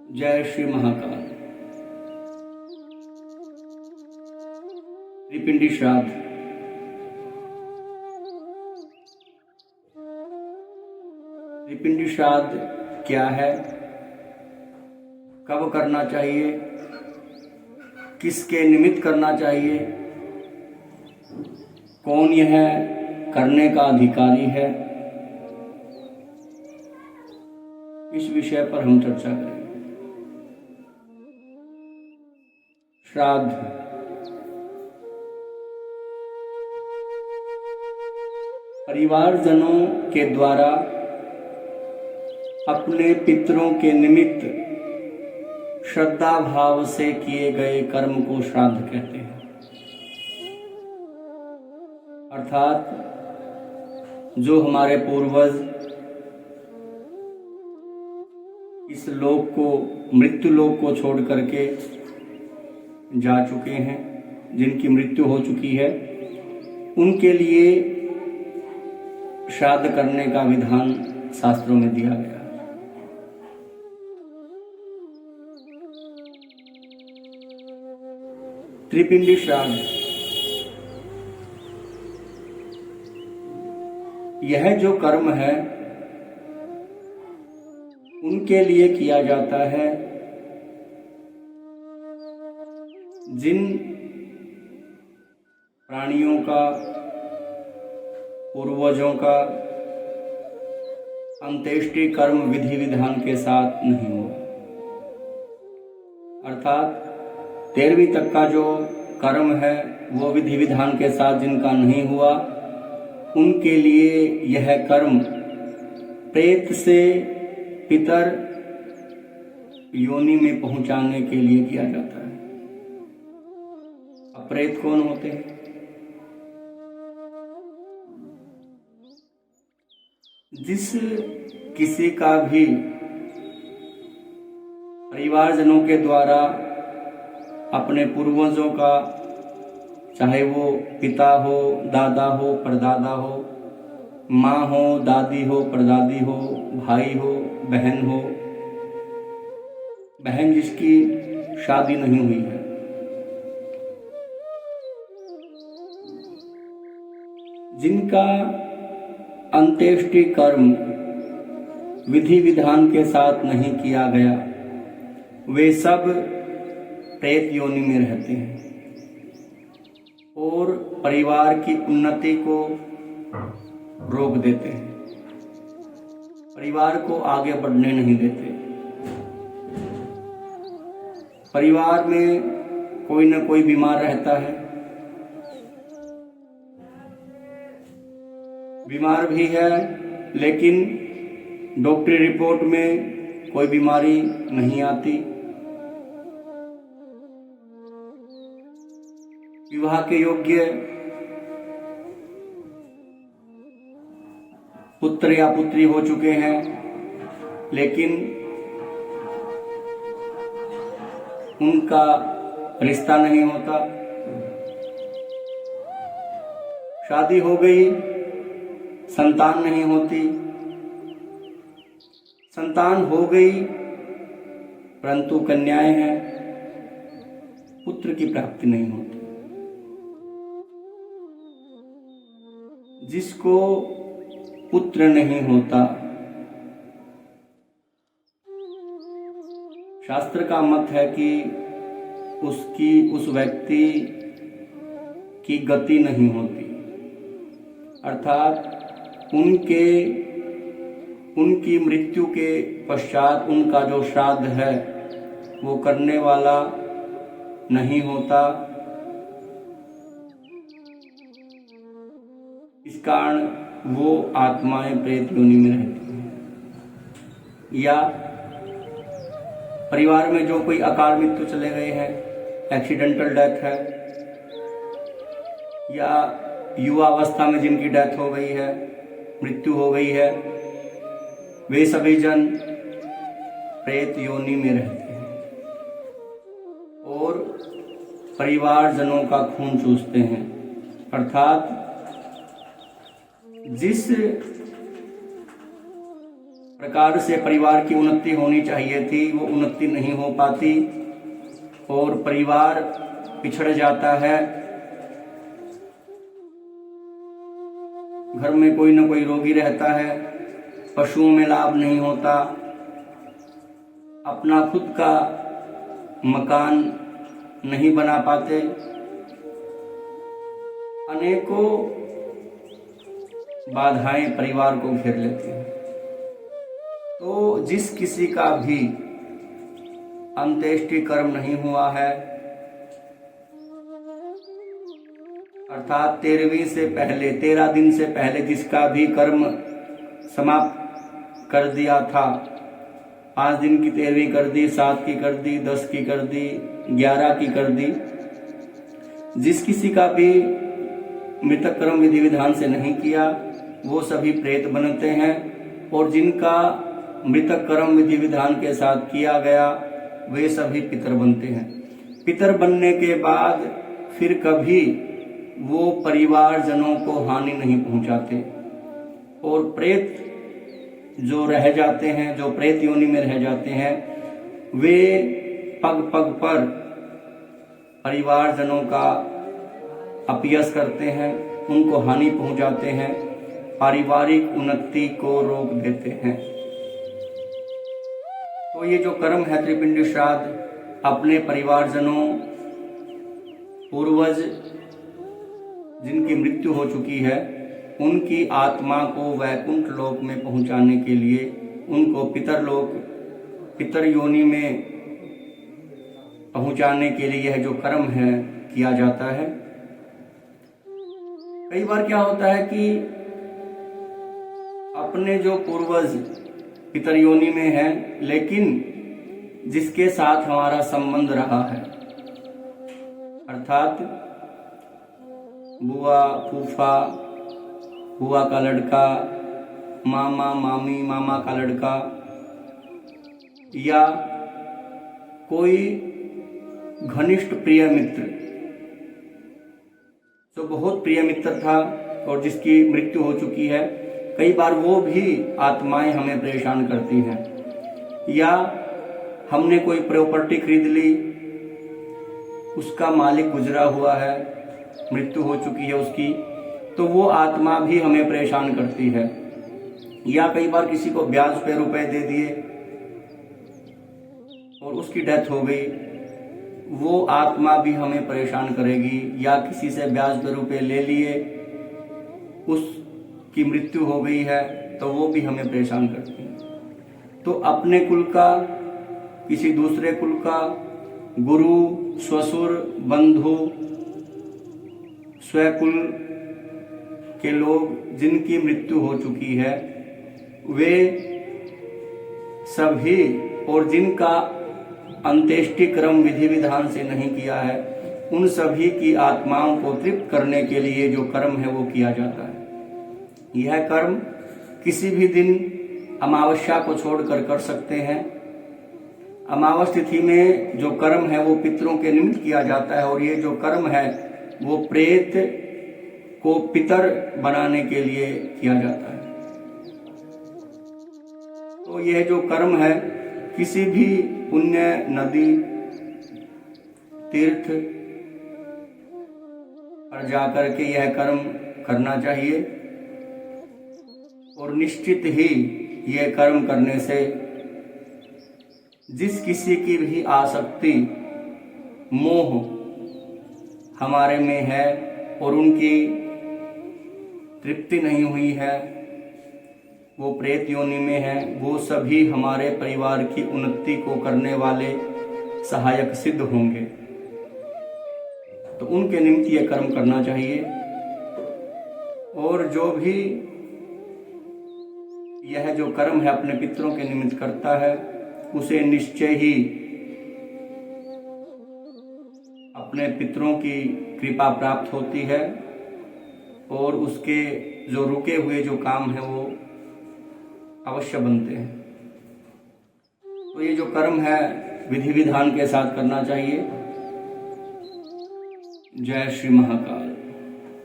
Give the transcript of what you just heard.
जय श्री महाकाल। त्रिपिंडी श्राद्ध। त्रिपिंडी श्राद्ध क्या है, कब करना चाहिए, किसके निमित्त करना चाहिए, कौन यह करने का अधिकारी है, इस विषय पर हम चर्चा करेंगे। श्राद्ध परिवारजनों के द्वारा अपने पितरों के निमित्त श्रद्धा भाव से किए गए कर्म को श्राद्ध कहते हैं। अर्थात जो हमारे पूर्वज इस लोक को, मृत्यु लोक को छोड़ करके जा चुके हैं, जिनकी मृत्यु हो चुकी है, उनके लिए श्राद्ध करने का विधान शास्त्रों में दिया गया है। त्रिपिंडी श्राद्ध यह जो कर्म है उनके लिए किया जाता है जिन प्राणियों का, पूर्वजों का अंत्येष्टि कर्म विधि विधान के साथ नहीं हुआ। अर्थात 13वीं तक का जो कर्म है वो विधि विधान के साथ जिनका नहीं हुआ, उनके लिए यह कर्म प्रेत से पितर योनि में पहुंचाने के लिए किया जाता है। अब प्रेत कौन होते हैं? जिस किसी का भी परिवारजनों के द्वारा अपने पूर्वजों का, चाहे वो पिता हो, दादा हो, परदादा हो, माँ हो, दादी हो, परदादी हो, भाई हो, बहन हो, बहन जिसकी शादी नहीं हुई है, जिनका अंत्येष्टि कर्म विधि विधान के साथ नहीं किया गया, वे सब प्रेत योनि में रहते हैं और परिवार की उन्नति को रोक देते हैं, परिवार को आगे बढ़ने नहीं देते। परिवार में कोई न कोई बीमार रहता है, बीमार भी है लेकिन डॉक्टरी रिपोर्ट में कोई बीमारी नहीं आती। विवाह के योग्य पुत्र या पुत्री हो चुके हैं लेकिन उनका रिश्ता नहीं होता। शादी हो गई, संतान नहीं होती, संतान हो गई परंतु कन्याएं हैं, पुत्र की प्राप्ति नहीं होती। जिसको पुत्र नहीं होता, शास्त्र का मत है कि उस व्यक्ति की गति नहीं होती। अर्थात उनकी मृत्यु के पश्चात उनका जो श्राद्ध है वो करने वाला नहीं होता। इस कारण वो आत्माएं प्रेत योनि में रहती हैं। या परिवार में जो कोई अकाल मृत्यु चले गए हैं, एक्सीडेंटल डेथ है, या युवा अवस्था में जिनकी डेथ हो गई है, मृत्यु हो गई है, वे सभी जन प्रेत योनि में रहते हैं और परिवारजनों का खून चूसते हैं। अर्थात जिस प्रकार से परिवार की उन्नति होनी चाहिए थी, वो उन्नति नहीं हो पाती और परिवार पिछड़ जाता है। घर में कोई ना कोई रोगी रहता है, पशुओं में लाभ नहीं होता, अपना खुद का मकान नहीं बना पाते, अनेकों बाधाएं परिवार को घेर लेती हैं। तो जिस किसी का भी अंत्येष्टि कर्म नहीं हुआ है, अर्थात 13 दिन से पहले जिसका भी कर्म समाप्त कर दिया था, 5 दिन की 13वीं कर दी, 7 की कर दी, 10 की कर दी, 11 की कर दी, जिस किसी का भी मृतक कर्म विधि विधान से नहीं किया वो सभी प्रेत बनते हैं, और जिनका मृतक कर्म विधि विधान के साथ किया गया वे सभी पितर बनते हैं। पितर बनने के बाद फिर कभी वो परिवारजनों को हानि नहीं पहुंचाते, और प्रेत जो रह जाते हैं, जो प्रेत योनि में रह जाते हैं, वे पग पग पर परिवारजनों का अपयश करते हैं, उनको हानि पहुंचाते हैं, पारिवारिक उन्नति को रोक देते हैं। तो ये जो कर्म है त्रिपिंडी श्राद्ध, अपने परिवारजनों, पूर्वज जिनकी मृत्यु हो चुकी है, उनकी आत्मा को वैकुंठ लोक में पहुंचाने के लिए उनको पितर योनि में पहुंचाने के लिए यह जो कर्म है किया जाता है। कई बार क्या होता है कि अपने जो पूर्वज पितर योनि में हैं, लेकिन जिसके साथ हमारा संबंध रहा है, अर्थात बुआ, फूफा, बुआ का लड़का, मामा, मामी, मामा का लड़का, या कोई घनिष्ठ प्रिय मित्र जो बहुत प्रिय मित्र था और जिसकी मृत्यु हो चुकी है, कई बार वो भी आत्माएं हमें परेशान करती हैं। या हमने कोई प्रॉपर्टी खरीद ली, उसका मालिक गुजरा हुआ है, मृत्यु हो चुकी है उसकी, तो वो आत्मा भी हमें परेशान करती है। या कई बार किसी को ब्याज पे रुपए दे दिए और उसकी डेथ हो गई, वो आत्मा भी हमें परेशान करेगी। या किसी से ब्याज पे रुपए ले लिए, उसकी मृत्यु हो गई है, तो वो भी हमें परेशान करती है। तो अपने कुल का, किसी दूसरे कुल का, गुरु, ससुर, बंधु, स्वकुल के लोग जिनकी मृत्यु हो चुकी है, वे सभी, और जिनका अंत्येष्टि क्रम विधि विधान से नहीं किया है, उन सभी की आत्माओं को तृप्त करने के लिए जो कर्म है वो किया जाता है। यह कर्म किसी भी दिन अमावस्या को छोड़कर कर सकते हैं। अमावस तिथि में जो कर्म है वो पितरों के निमित्त किया जाता है, और ये जो कर्म है वो प्रेत को पितर बनाने के लिए किया जाता है। तो यह जो कर्म है, किसी भी पुण्य नदी, तीर्थ पर जाकर के यह कर्म करना चाहिए, और निश्चित ही यह कर्म करने से जिस किसी की भी आसक्ति, मोह हमारे में है और उनकी तृप्ति नहीं हुई है, वो प्रेत योनि में है, वो सभी हमारे परिवार की उन्नति को करने वाले सहायक सिद्ध होंगे। तो उनके निमित्त यह कर्म करना चाहिए। और जो भी यह जो कर्म है अपने पितरों के निमित्त करता है, उसे निश्चय ही अपने पितरों की कृपा प्राप्त होती है, और उसके जो रुके हुए जो काम है वो अवश्य बनते हैं। तो ये जो कर्म है विधि विधान के साथ करना चाहिए। जय श्री महाकाल।